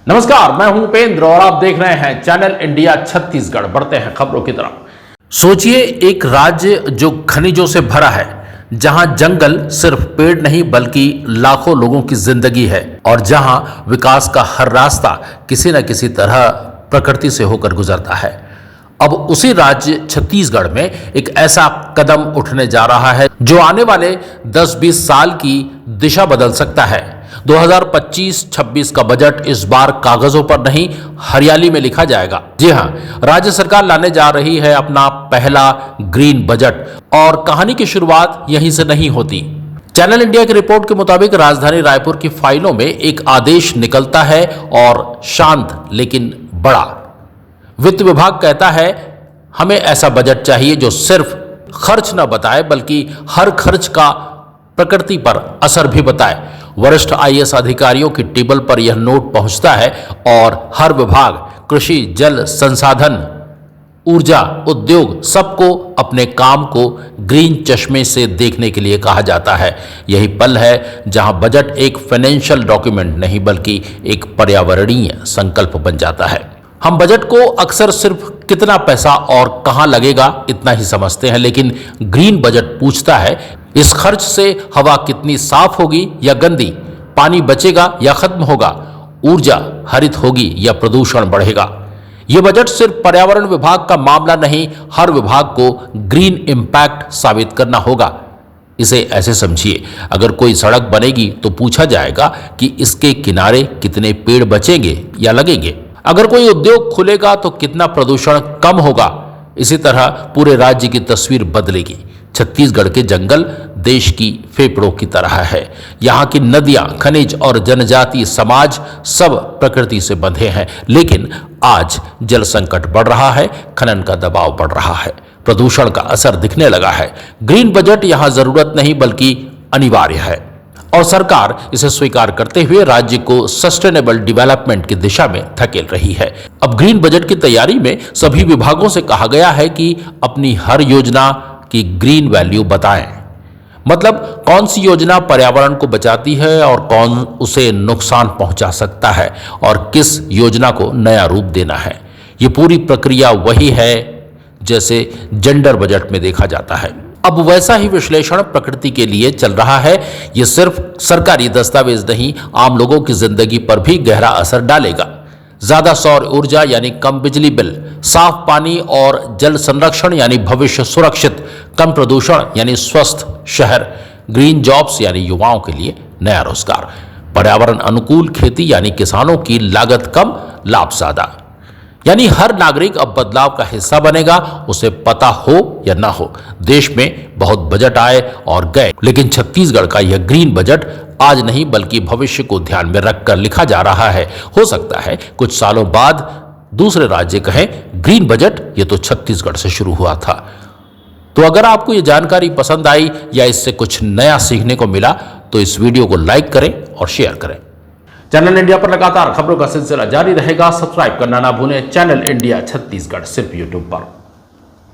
नमस्कार, मैं हूं उपेंद्र और आप देख रहे हैं चैनल इंडिया छत्तीसगढ़। बढ़ते हैं खबरों की तरफ। सोचिए, एक राज्य जो खनिजों से भरा है, जहां जंगल सिर्फ पेड़ नहीं बल्कि लाखों लोगों की जिंदगी है और जहां विकास का हर रास्ता किसी न किसी तरह प्रकृति से होकर गुजरता है। अब उसी राज्य छत्तीसगढ़ में एक ऐसा कदम उठने जा रहा है जो आने वाले 10-20 साल की दिशा बदल सकता है। 2025-26 का बजट इस बार कागजों पर नहीं, हरियाली में लिखा जाएगा। जी हां, राज्य सरकार लाने जा रही है अपना पहला ग्रीन बजट और कहानी की शुरुआत यहीं से नहीं होती। चैनल इंडिया की रिपोर्ट के मुताबिक राजधानी रायपुर की फाइलों में एक आदेश निकलता है और शांत लेकिन बड़ा। वित्त विभाग कहता है, हमें ऐसा बजट चाहिए जो सिर्फ खर्च न बताए बल्कि हर खर्च का प्रकृति पर असर भी बताए। वरिष्ठ आईएएस अधिकारियों की टेबल पर यह नोट पहुंचता है और हर विभाग, कृषि, जल संसाधन, ऊर्जा, उद्योग, सबको अपने काम को ग्रीन चश्मे से देखने के लिए कहा जाता है। यही पल है जहां बजट एक फाइनेंशियल डॉक्यूमेंट नहीं बल्कि एक पर्यावरणीय संकल्प बन जाता है। हम बजट को अक्सर सिर्फ कितना पैसा और कहां लगेगा इतना ही समझते हैं, लेकिन ग्रीन बजट पूछता है, इस खर्च से हवा कितनी साफ होगी या गंदी, पानी बचेगा या खत्म होगा, ऊर्जा हरित होगी या प्रदूषण बढ़ेगा। यह बजट सिर्फ पर्यावरण विभाग का मामला नहीं, हर विभाग को ग्रीन इम्पैक्ट साबित करना होगा। इसे ऐसे समझिए, अगर कोई सड़क बनेगी तो पूछा जाएगा कि इसके किनारे कितने पेड़ बचेंगे या लगेंगे। अगर कोई उद्योग खुलेगा तो कितना प्रदूषण कम होगा। इसी तरह पूरे राज्य की तस्वीर बदलेगी। छत्तीसगढ़ के जंगल देश की फेफड़ों की तरह है। यहाँ की नदियां, खनिज और जनजातीय समाज सब प्रकृति से बंधे हैं, लेकिन आज जल संकट बढ़ रहा है, खनन का दबाव बढ़ रहा है, प्रदूषण का असर दिखने लगा है। ग्रीन बजट यहाँ जरूरत नहीं बल्कि अनिवार्य है और सरकार इसे स्वीकार करते हुए राज्य को सस्टेनेबल डेवलपमेंट की दिशा में धकेल रही है। अब ग्रीन बजट की तैयारी में सभी विभागों से कहा गया है कि अपनी हर योजना की ग्रीन वैल्यू बताएं। मतलब कौन सी योजना पर्यावरण को बचाती है और कौन उसे नुकसान पहुंचा सकता है और किस योजना को नया रूप देना है। ये पूरी प्रक्रिया वही है जैसे जेंडर बजट में देखा जाता है। अब वैसा ही विश्लेषण प्रकृति के लिए चल रहा है। यह सिर्फ सरकारी दस्तावेज नहीं, आम लोगों की जिंदगी पर भी गहरा असर डालेगा। ज्यादा सौर ऊर्जा यानी कम बिजली बिल, साफ पानी और जल संरक्षण यानी भविष्य सुरक्षित, कम प्रदूषण यानी स्वस्थ शहर, ग्रीन जॉब्स यानी युवाओं के लिए नया रोजगार, पर्यावरण अनुकूल खेती यानी किसानों की लागत कम, लाभ ज्यादा। यानी हर नागरिक अब बदलाव का हिस्सा बनेगा, उसे पता हो या ना हो। देश में बहुत बजट आए और गए, लेकिन छत्तीसगढ़ का यह ग्रीन बजट आज नहीं बल्कि भविष्य को ध्यान में रखकर लिखा जा रहा है। हो सकता है कुछ सालों बाद दूसरे राज्य कहें, ग्रीन बजट ये तो छत्तीसगढ़ से शुरू हुआ था। तो अगर आपको ये जानकारी पसंद आई या इससे कुछ नया सीखने को मिला तो इस वीडियो को लाइक करें और शेयर करें। चैनल इंडिया पर लगातार खबरों का सिलसिला जारी रहेगा। सब्सक्राइब करना ना भूलें। चैनल इंडिया छत्तीसगढ़ सिर्फ यूट्यूब पर।